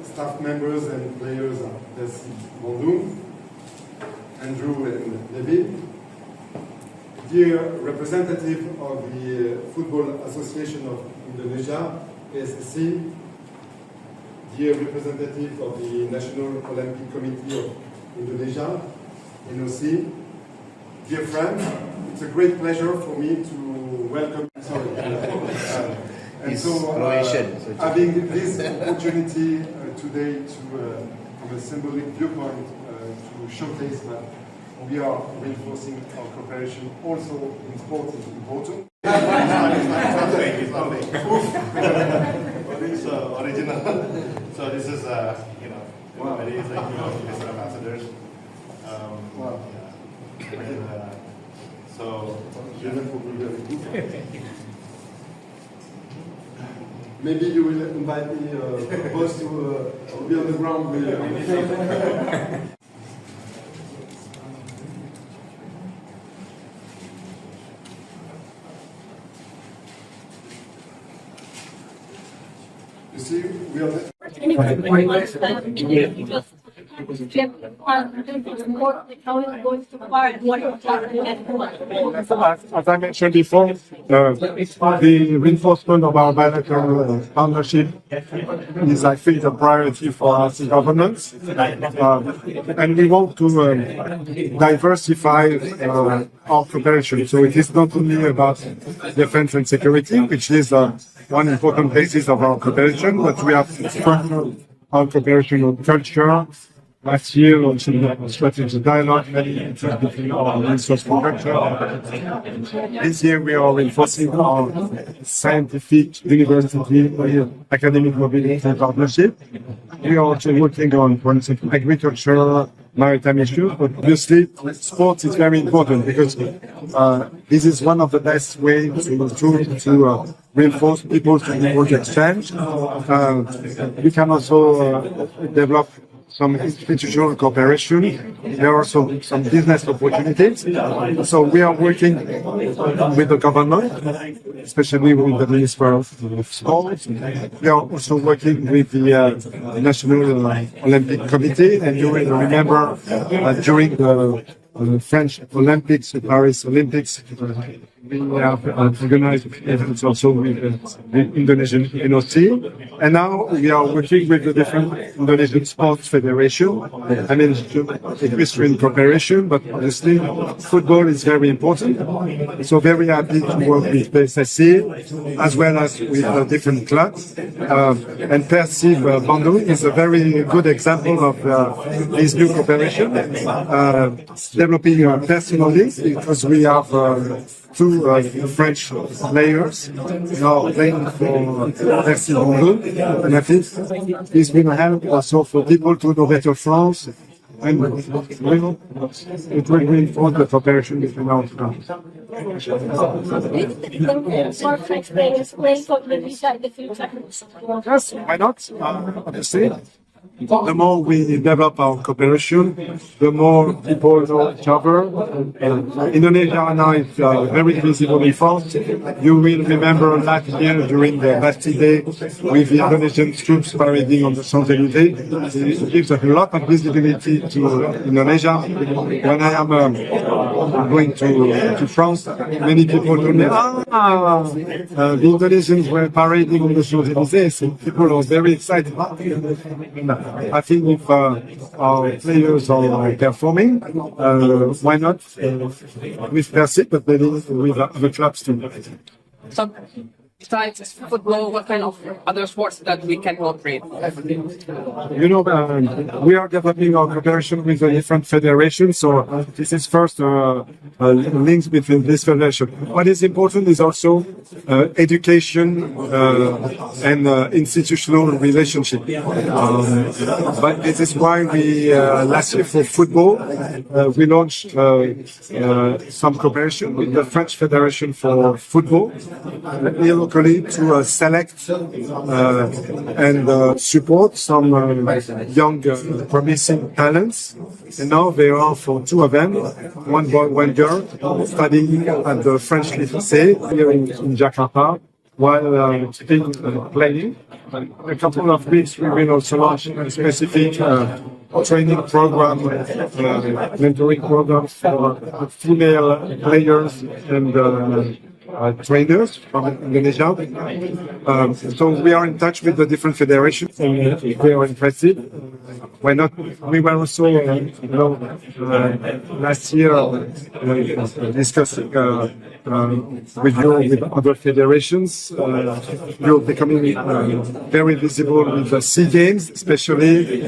Staff members and players are Persib, Andrew and Levi. Dear representative of the Football Association of Indonesia, ASEAN, dear representative of the National Olympic Committee of Indonesia, NOC, dear friends, it's a great pleasure for me to welcome having this opportunity today to, from a symbolic viewpoint, to showcase that we are reinforcing our cooperation also in sports is important. It's not fake. It's original. So this is, everybody is like, different ambassadors. Wow. And, so, maybe you will invite me, boss, to be on the ground with you. You see, we are there. As I mentioned before, the reinforcement of our bilateral partnership is, I think, a priority for us in governance. And we want to diversify our cooperation. So it is not only about defense and security, which is one important basis of our cooperation, but we have strengthened our cooperation on culture. Last year, on strategic dialogue, between our resource production. This year, we are reinforcing our scientific, university, academic mobility partnership. We are also working on, for instance, agriculture, maritime issues, but obviously, sports is very important because this is one of the best ways to reinforce people-to-people exchange. We can also develop some institutional cooperation. There are also some business opportunities. So we are working with the government, especially with the Minister of Sports. We are also working with the National Olympic Committee. And you will remember during the French Olympics, the Paris Olympics, we have organized events also with the Indonesian NOC. And now we are working with the different Indonesian sports federation. I mean, equestrian cooperation, but obviously football is very important. So very happy to work with PSSC as well as with different clubs. And Persib Penone is a very good example of this new cooperation. Developing personally, because we have two French players now playing for Persib Penone, and I think this will help also for people to know better France, and it will reinforce the cooperation between our clubs. More French players playing for Indonesia in the future. Yes, why not? Obviously. The more we develop our cooperation, the more people know each other. Indonesia now is very visible in France. You will remember last year during the Bastille Day with the Indonesian troops parading on the Champs-Élysées. It gives a lot of visibility to Indonesia. When I am going to France, many people told me, the Indonesians were parading on the Champs-Élysées, so people are very excited. I think if our players are performing, why not with Persib, but maybe with other clubs too. besides football, what kind of other sports that we can cooperate? You know, we are developing our cooperation with the different federations. So this is first links between this federation. What is important is also education and institutional relationship. But this is why we last year for football we launched some cooperation with the French Federation for Football here locally to select and support some young promising talents. And now there are for two of them, one boy, one girl, studying at the French lycée here in Jakarta while still playing. A couple of weeks we will also launch a specific training program, mentoring program for female players and trainers from Indonesia. So we are in touch with the different federations and they are interested. Why not? We were also, last year discussing with you, with other federations. You're becoming very visible with the SEA Games, especially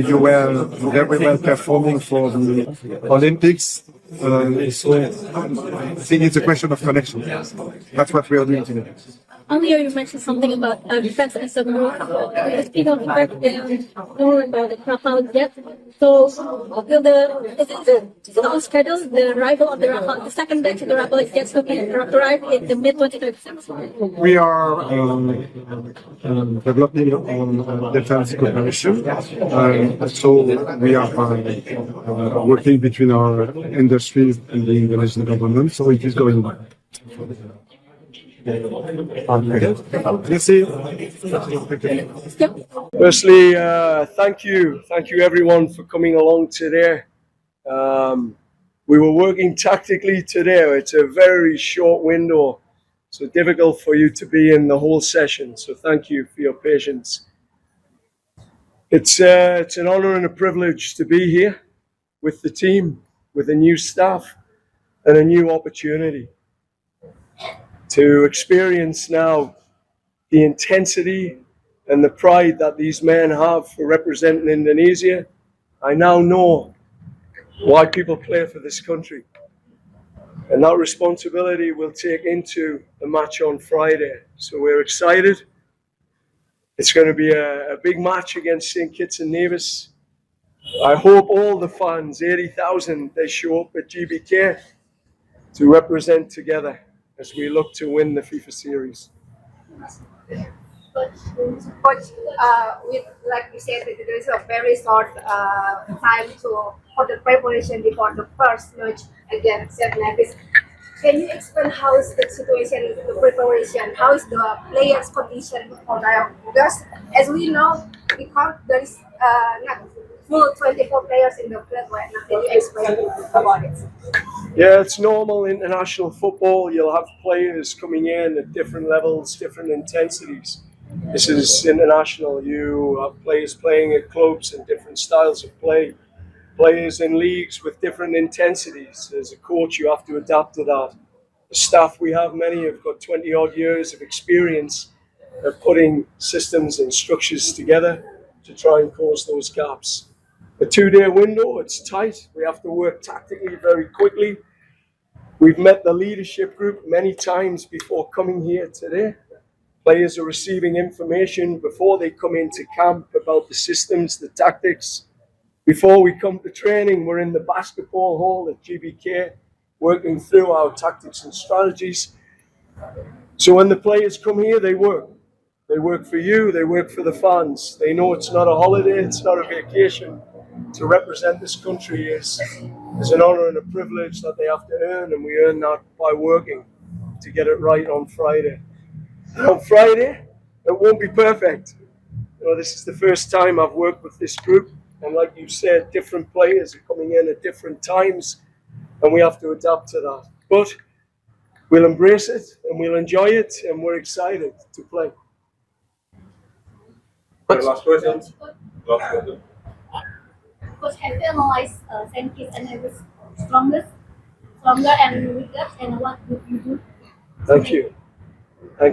you were very well performing for the Olympics. So I think it's a question of connection. That's what we are doing today. Earlier you mentioned something about defense as a group. Speaking of defense, more about the knockout yet. So, is it on schedule? The arrival of the second batch of the Rebel gets to arrive in the mid-2026. We are developing on defense cooperation. So we are working between our industries and the Indonesian government. So it is going on. Firstly, thank you everyone for coming along today. We were working tactically today. It's a very short window, so difficult for you to be in the whole session. So thank you for your patience. It's an honor and a privilege to be here with the team, with the new staff, and a new opportunity to experience now the intensity and the pride that these men have for representing Indonesia. I now know why people play for this country. And that responsibility will take into the match on Friday. So we're excited. It's going to be a big match against St. Kitts and Nevis. I hope all the fans, 80,000, they show up at GBK to represent together as we look to win the FIFA series. Coach, like you said, there is a very short time for the preparation before the first match against St. Nevis. Can you explain how is the situation, the preparation, how is the players' condition for that? Because as we know, there is not full 24 players in the club right now. Can you explain about it? Yeah, it's normal international football. You'll have players coming in at different levels, different intensities. This is international. You have players playing at clubs and different styles of play. Players in leagues with different intensities. As a coach, you have to adapt to that. The staff we have, many have got 20 odd years of experience of putting systems and structures together to try and close those gaps. A 2-day window, it's tight. We have to work tactically very quickly. We've met the leadership group many times before coming here today. Players are receiving information before they come into camp about the systems, the tactics. Before we come to training, we're in the basketball hall at GBK, working through our tactics and strategies. So when the players come here, they work. They work for you, they work for the fans. They know it's not a holiday, it's not a vacation. To represent this country is an honor and a privilege that they have to earn, and we earn that by working to get it right on Friday. And on Friday, it won't be perfect. This is the first time I've worked with this group, and like you said, different players are coming in at different times, and we have to adapt to that. But we'll embrace it, and we'll enjoy it, and we're excited to play. Last question. Coach, have you analyzed St. Kitts and Nevis stronger and weaker, and what would you do? Thank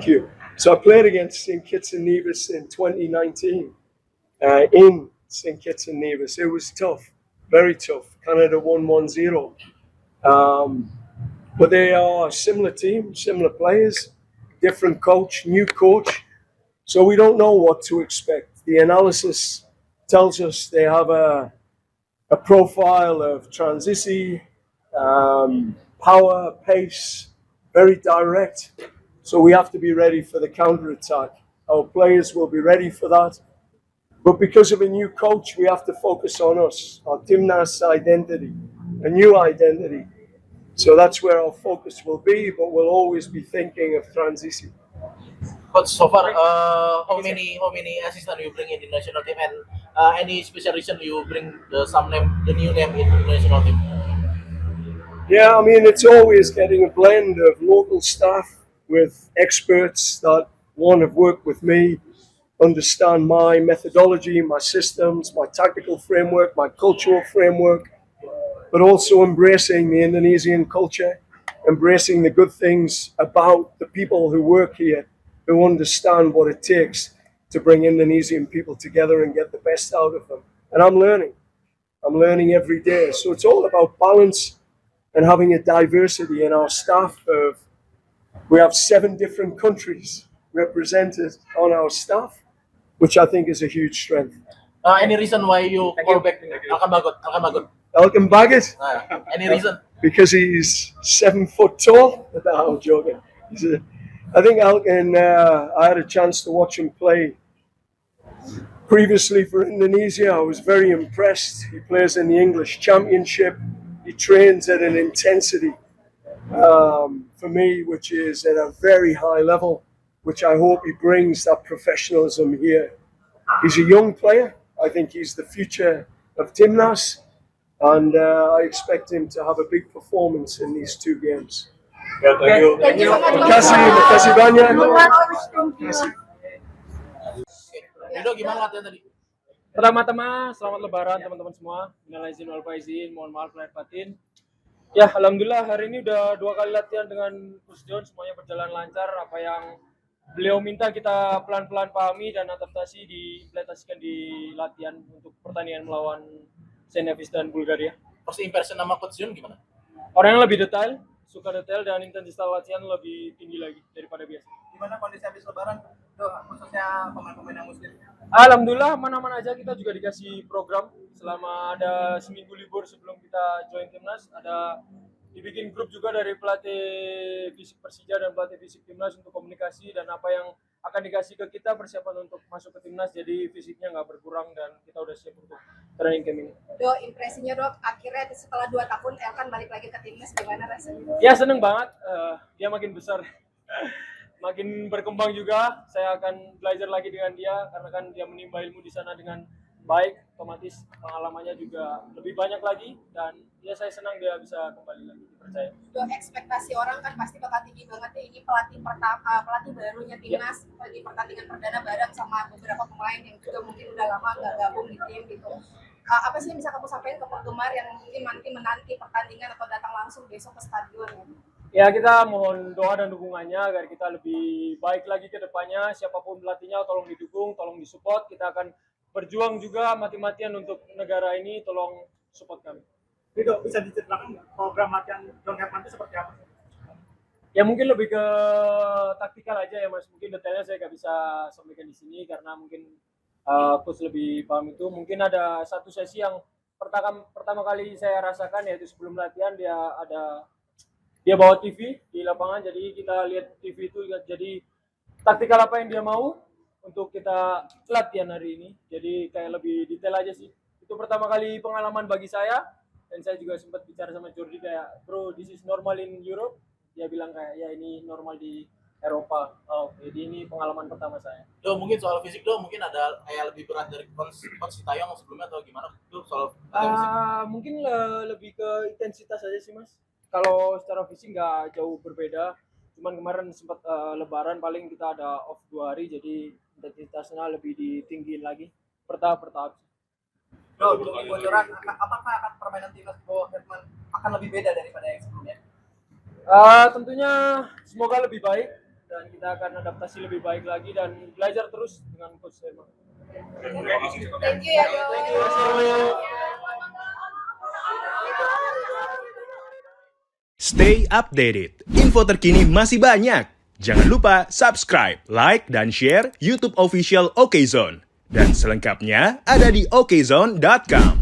you. So I played against St. Kitts and Nevis in 2019 in St. Kitts and Nevis. It was tough, very tough. Canada won 1-0. But they are a similar team, similar players, different coach, new coach. So we don't know what to expect. The analysis tells us they have a profile of transition, power, pace, very direct. So we have to be ready for the counter-attack. Our players will be ready for that. But because of a new coach, we have to focus on us, our Timnas identity, a new identity. So that's where our focus will be, but we'll always be thinking of transition. But so far, how many assistants you bring in the national team, and any special reason you bring the new name in the national team? Yeah, I mean, it's always getting a blend of local staff with experts that have worked with me, understand my methodology, my systems, my tactical framework, my cultural framework, but also embracing the Indonesian culture, embracing the good things about the people who work here, who understand what it takes to bring Indonesian people together and get the best out of them. And I'm learning every day. So it's all about balance and having a diversity in our staff. We have 7 different countries represented on our staff, which I think is a huge strength. Any reason why you call back Alkan Elkin Baggett? Any reason? Because he's 7 foot tall. No, I'm joking. I think Elkin, I had a chance to watch him play previously for Indonesia. I was very impressed. He plays in the English Championship. He trains at an intensity, for me, which is at a very high level, which I hope he brings that professionalism here. He's a young player. I think he's the future of Timnas. And I expect him to have a big performance in these 2 games. Yeah, thank you. Thank you so much. Makasih banyak. Edo, gimana latihan tadi? Pertama-tama, selamat Lebaran teman-teman semua. Minal aidin wal faizin, mohon maaf lahir batin. Ya, alhamdulillah hari ini udah 2 kali latihan dengan Coach John, semuanya berjalan lancar. Apa yang beliau minta kita pelan-pelan pahami dan adaptasi diimplementasikan di latihan untuk pertandingan melawan Senevis dan Bulgaria. First impression sama Coach John gimana? Orang yang lebih detail, suka detail dan intensitas latihan lebih tinggi lagi daripada biasa. Gimana kondisi habis Lebaran, tuh, khususnya pemain-pemain yang muslim? Alhamdulillah, mana-mana aja kita juga dikasih program selama ada seminggu libur sebelum kita join timnas. Ada dibikin grup juga dari pelatih fisik Persija dan pelatih fisik timnas untuk komunikasi dan apa yang akan dikasih ke kita persiapan untuk masuk ke timnas, jadi fisiknya nggak berkurang dan kita udah siap untuk training camp ini. Dok, impresinya Dok, akhirnya setelah 2 tahun Elkan balik lagi ke timnas, gimana rasanya? Ya seneng banget, dia makin besar, makin berkembang juga. Saya akan belajar lagi dengan dia karena kan dia menimba ilmu di sana dengan baik, otomatis pengalamannya juga lebih banyak lagi dan ya saya senang dia bisa kembali lagi, dipercaya. Dok, ekspektasi orang kan pasti bakal tinggi banget ya, ini pelatih barunya timnas di pertandingan perdana bareng sama beberapa pemain yang juga mungkin udah lama nggak gabung di tim gitu. Apa sih yang bisa kamu sampaikan ke penggemar yang mungkin nanti menanti pertandingan atau datang langsung besok ke stadion? Ya kita mohon doa dan dukungannya agar kita lebih baik lagi ke depannya. Siapapun pelatihnya tolong didukung, tolong disupport. Kita akan berjuang juga mati-matian untuk negara ini, tolong support kami. Itu bisa diceritakan program latihan John Herman itu seperti apa? Ya mungkin lebih ke taktikal aja ya Mas, mungkin detailnya saya nggak bisa sampaikan di sini karena mungkin coach lebih paham itu. Mungkin ada satu sesi yang pertama kali saya rasakan yaitu sebelum latihan dia bawa TV di lapangan, jadi kita lihat TV itu jadi taktikal apa yang dia mau untuk kita latihan hari ini. Jadi kayak lebih detail aja sih. Itu pertama kali pengalaman bagi saya dan saya juga sempat bicara sama Jordi kayak, bro, this is normal in Europe. Dia bilang kayak, ya ini normal di Eropa. Oh, jadi ini pengalaman pertama saya. Do, mungkin soal fisik do, mungkin ada kayak lebih berat dari Coach Sintayong sebelumnya atau gimana? Do, soal fisik. Mungkin lebih ke intensitas aja sih Mas. Kalau secara fisik nggak jauh berbeda. Cuman kemarin sempat Lebaran paling kita ada off 2 hari, jadi intensitasnya lebih ditinggiin lagi bertahap. Do, bocoran apakah permainan timnas Bo Herman akan lebih beda daripada yang sebelumnya? Tentunya semoga lebih baik dan kita akan adaptasi lebih baik lagi dan belajar terus dengan coach Herman. Thank you ya, Bro. Stay updated. Info terkini masih banyak. Jangan lupa subscribe, like, dan share YouTube official OKZone. Dan selengkapnya ada di okezone.com.